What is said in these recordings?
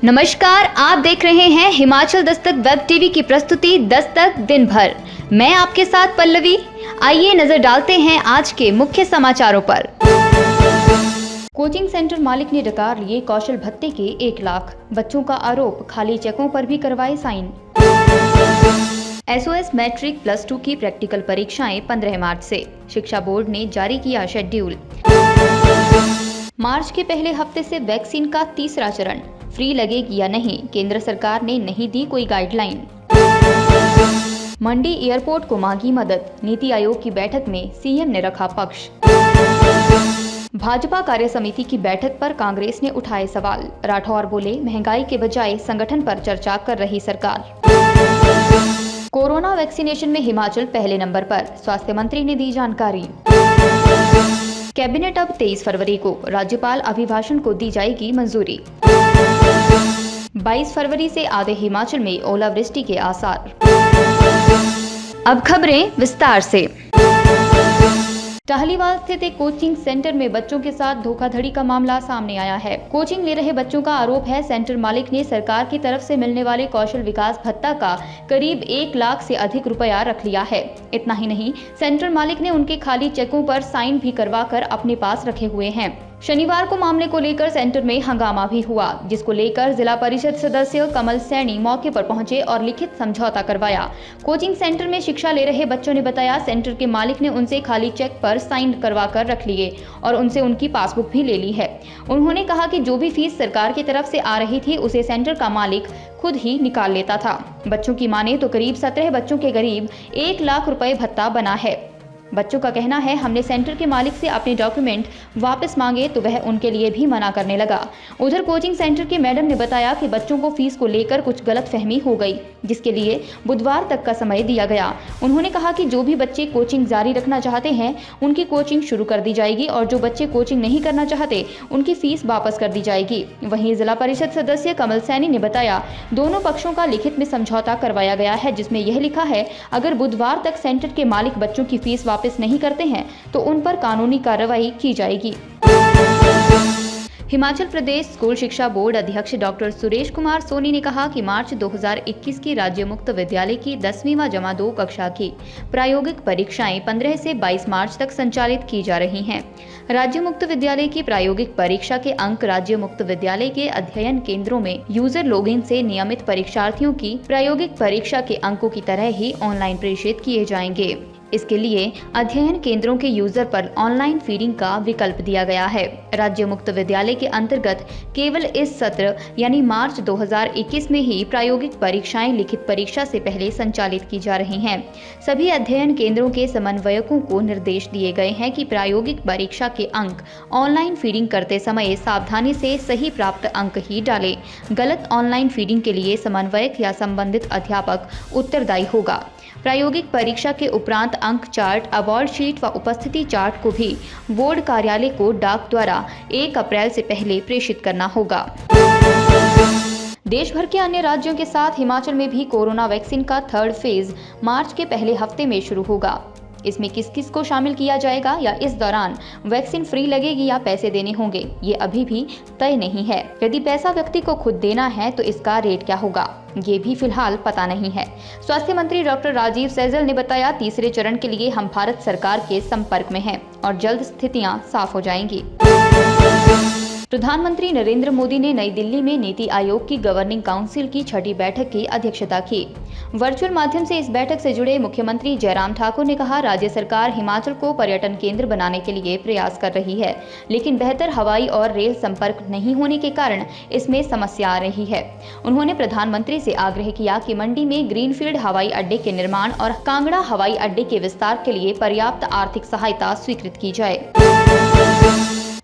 नमस्कार, आप देख रहे हैं हिमाचल दस्तक वेब टीवी की प्रस्तुति दस्तक दिन भर। मैं आपके साथ पल्लवी। आइए नजर डालते हैं आज के मुख्य समाचारों पर। कोचिंग सेंटर मालिक ने डकार लिए कौशल भत्ते के 1 लाख। बच्चों का आरोप, खाली चेकों पर भी करवाए साइन। एसओएस मैट्रिक +2 की प्रैक्टिकल परीक्षाएं 15 मार्च से। शिक्षा बोर्ड ने जारी किया शेड्यूल। मार्च के पहले हफ्ते से वैक्सीन का तीसरा चरण, फ्री लगेगी या नहीं, केंद्र सरकार ने नहीं दी कोई गाइडलाइन। मंडी एयरपोर्ट को मांगी मदद, नीति आयोग की बैठक में सीएम ने रखा पक्ष। भाजपा कार्य समिति की बैठक पर कांग्रेस ने उठाए सवाल। राठौर बोले, महंगाई के बजाय संगठन पर चर्चा कर रही सरकार। कोरोना वैक्सीनेशन में हिमाचल पहले नंबर पर, स्वास्थ्य मंत्री ने दी जानकारी। कैबिनेट अब 23 फरवरी को, राज्यपाल अभिभाषण को दी जाएगी मंजूरी। 22 फरवरी से आधे हिमाचल में ओलावृष्टि के आसार। अब खबरें विस्तार से। टाहलीवाल स्थित एक कोचिंग सेंटर में बच्चों के साथ धोखाधड़ी का मामला सामने आया है। कोचिंग ले रहे बच्चों का आरोप है, सेंटर मालिक ने सरकार की तरफ से मिलने वाले कौशल विकास भत्ता का करीब 1 लाख से अधिक रुपया रख लिया है। इतना ही नहीं, सेंटर मालिक ने उनके खाली चेकों पर साइन भी करवाकर अपने पास रखे हुए हैं। शनिवार को मामले को लेकर सेंटर में हंगामा भी हुआ, जिसको लेकर जिला परिषद सदस्य कमल सैनी मौके पर पहुंचे और लिखित समझौता करवाया। कोचिंग सेंटर में शिक्षा ले रहे बच्चों ने बताया, सेंटर के मालिक ने उनसे खाली चेक पर साइन करवा कर रख लिए और उनसे उनकी पासबुक भी ले ली है। उन्होंने कहा कि जो भी फीस सरकार की तरफ से आ रही थी उसे सेंटर का मालिक खुद ही निकाल लेता था। बच्चों की माने तो करीब 17 बच्चों के करीब 1 लाख रुपए भत्ता बना है। बच्चों का कहना है, हमने सेंटर के मालिक से अपने डॉक्यूमेंट वापस मांगे तो वह उनके लिए भी मना करने लगा। उधर कोचिंग सेंटर के मैडम ने बताया कि बच्चों को फीस को लेकर कुछ गलतफहमी हो गई, जिसके लिए बुधवार तक का समय दिया गया। उन्होंने कहा कि जो भी बच्चे कोचिंग जारी रखना चाहते हैं उनकी कोचिंग शुरू कर दी जाएगी और जो बच्चे कोचिंग नहीं करना चाहते उनकी फीस वापस कर दी जाएगी। वहीं जिला परिषद सदस्य कमल सैनी ने बताया, दोनों पक्षों का लिखित में समझौता करवाया गया है, जिसमें यह लिखा है, अगर बुधवार तक सेंटर के मालिक बच्चों की फीस वापस नहीं करते हैं तो उन पर कानूनी कार्रवाई की जाएगी। हिमाचल प्रदेश स्कूल शिक्षा बोर्ड अध्यक्ष डॉक्टर सुरेश कुमार सोनी ने कहा कि मार्च 2021 की राज्य मुक्त विद्यालय की 10वीं व जमा 2 कक्षा की प्रायोगिक परीक्षाएं 15 से 22 मार्च तक संचालित की जा रही हैं। राज्य मुक्त विद्यालय की प्रायोगिक परीक्षा के अंक राज्य मुक्त विद्यालय के अध्ययन केंद्रों में यूजर लॉगिन से नियमित परीक्षार्थियों की प्रायोगिक परीक्षा के अंकों की तरह ही ऑनलाइन प्रेषित किए जाएंगे। इसके लिए अध्ययन केंद्रों के यूजर पर ऑनलाइन फीडिंग का विकल्प दिया गया है। राज्य मुक्त विद्यालय के अंतर्गत केवल इस सत्र यानी मार्च 2021 में ही प्रायोगिक परीक्षाएं लिखित परीक्षा से पहले संचालित की जा रही हैं। सभी अध्ययन केंद्रों के समन्वयकों को निर्देश दिए गए हैं कि प्रायोगिक परीक्षा के अंक ऑनलाइन फीडिंग करते समय सावधानी से सही प्राप्त अंक ही डालें। गलत ऑनलाइन फीडिंग के लिए समन्वयक या संबंधित अध्यापक उत्तरदायी होगा। प्रायोगिक परीक्षा के उपरांत अंक चार्ट, अवार्ड शीट व उपस्थिति चार्ट को भी बोर्ड कार्यालय को डाक द्वारा 1 अप्रैल से पहले प्रेषित करना होगा। देश भर के अन्य राज्यों के साथ हिमाचल में भी कोरोना वैक्सीन का 3rd फेज मार्च के पहले हफ्ते में शुरू होगा। इसमें किस किस को शामिल किया जाएगा या इस दौरान वैक्सीन फ्री लगेगी या पैसे देने होंगे, ये अभी भी तय नहीं है। यदि पैसा व्यक्ति को खुद देना है तो इसका रेट क्या होगा, ये भी फिलहाल पता नहीं है। स्वास्थ्य मंत्री डॉक्टर राजीव सैजल ने बताया, तीसरे चरण के लिए हम भारत सरकार के संपर्क में हैं और जल्द स्थितियां साफ हो जाएंगी। प्रधानमंत्री नरेंद्र मोदी ने नई दिल्ली में नीति आयोग की गवर्निंग काउंसिल की 6ठी बैठक की अध्यक्षता की। वर्चुअल माध्यम से इस बैठक से जुड़े मुख्यमंत्री जयराम ठाकुर ने कहा, राज्य सरकार हिमाचल को पर्यटन केंद्र बनाने के लिए प्रयास कर रही है, लेकिन बेहतर हवाई और रेल संपर्क नहीं होने के कारण इसमें समस्या आ रही है। उन्होंने प्रधानमंत्री से आग्रह किया कि मंडी में ग्रीनफील्ड हवाई अड्डे के निर्माण और कांगड़ा हवाई अड्डे के विस्तार के लिए पर्याप्त आर्थिक सहायता स्वीकृत की जाए।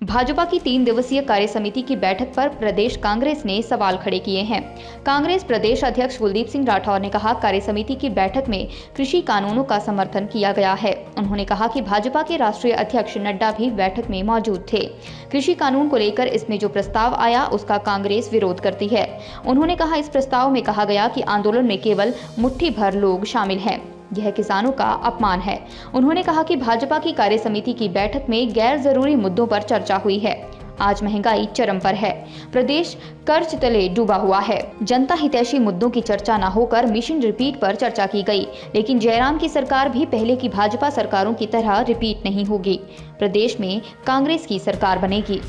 भाजपा की 3 दिवसीय कार्य समिति की बैठक पर प्रदेश कांग्रेस ने सवाल खड़े किए हैं। कांग्रेस प्रदेश अध्यक्ष कुलदीप सिंह राठौर ने कहा, कार्य समिति की बैठक में कृषि कानूनों का समर्थन किया गया है। उन्होंने कहा कि भाजपा के राष्ट्रीय अध्यक्ष नड्डा भी बैठक में मौजूद थे। कृषि कानून को लेकर इसमें जो प्रस्ताव आया उसका कांग्रेस विरोध करती है। उन्होंने कहा, इस प्रस्ताव में कहा गया कि आंदोलन में केवल मुट्ठी भर लोग शामिल हैं, यह किसानों का अपमान है। उन्होंने कहा कि भाजपा की कार्य समिति की बैठक में गैर जरूरी मुद्दों पर चर्चा हुई है। आज महंगाई चरम पर है, प्रदेश कर्ज तले डूबा हुआ है। जनता हितैषी मुद्दों की चर्चा न होकर मिशन रिपीट पर चर्चा की गई, लेकिन जयराम की सरकार भी पहले की भाजपा सरकारों की तरह रिपीट नहीं होगी। प्रदेश में कांग्रेस की सरकार बनेगी।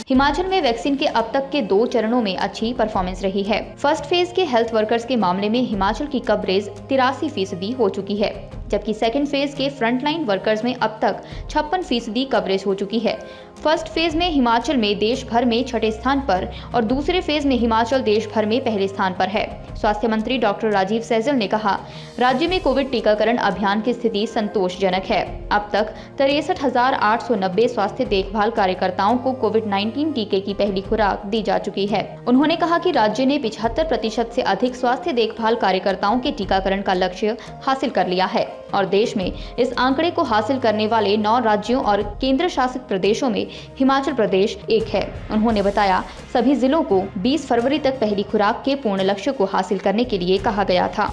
हिमाचल में वैक्सीन के अब तक के 2 चरणों में अच्छी परफॉर्मेंस रही है। फर्स्ट फेज के हेल्थ वर्कर्स के मामले में हिमाचल की कवरेज 83% हो चुकी है, जबकि सेकंड फेज के फ्रंटलाइन वर्कर्स में अब तक 56% कवरेज हो चुकी है। फर्स्ट फेज में हिमाचल में देश भर में 6ठे स्थान पर और दूसरे फेज में हिमाचल देश भर में पहले स्थान पर है। स्वास्थ्य मंत्री डॉक्टर राजीव सैजल ने कहा, राज्य में कोविड टीकाकरण अभियान की स्थिति संतोषजनक है। अब तक 63,890 स्वास्थ्य देखभाल कार्यकर्ताओं को कोविड-19 टीके की पहली खुराक दी जा चुकी है। उन्होंने कहा कि राज्य ने 75% से अधिक स्वास्थ्य देखभाल कार्यकर्ताओं के टीकाकरण का लक्ष्य हासिल कर लिया है और देश में इस आंकड़े को हासिल करने वाले 9 राज्यों और केंद्र शासित प्रदेशों में हिमाचल प्रदेश एक है। उन्होंने बताया, सभी जिलों को 20 फरवरी तक पहली खुराक के पूर्ण लक्ष्य को हासिल करने के लिए कहा गया था।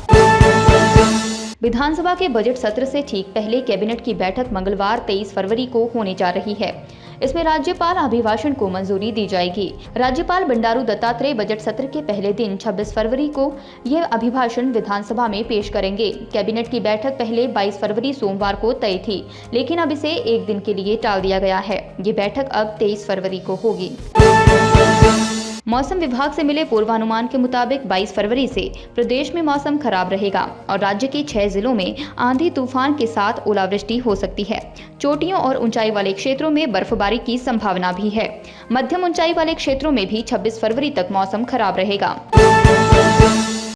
विधानसभा के बजट सत्र से ठीक पहले कैबिनेट की बैठक मंगलवार 23 फरवरी को होने जा रही है। इसमें राज्यपाल अभिभाषण को मंजूरी दी जाएगी। राज्यपाल बंडारू दत्तात्रेय बजट सत्र के पहले दिन 26 फरवरी को यह अभिभाषण विधानसभा में पेश करेंगे। कैबिनेट की बैठक पहले 22 फरवरी सोमवार को तय थी, लेकिन अब इसे एक दिन के लिए टाल दिया गया है। ये बैठक अब 23 फरवरी को होगी। मौसम विभाग से मिले पूर्वानुमान के मुताबिक 22 फरवरी से प्रदेश में मौसम खराब रहेगा और राज्य के 6 जिलों में आंधी तूफान के साथ ओलावृष्टि हो सकती है। चोटियों और ऊंचाई वाले क्षेत्रों में बर्फबारी की संभावना भी है। मध्यम ऊंचाई वाले क्षेत्रों में भी 26 फरवरी तक मौसम खराब रहेगा।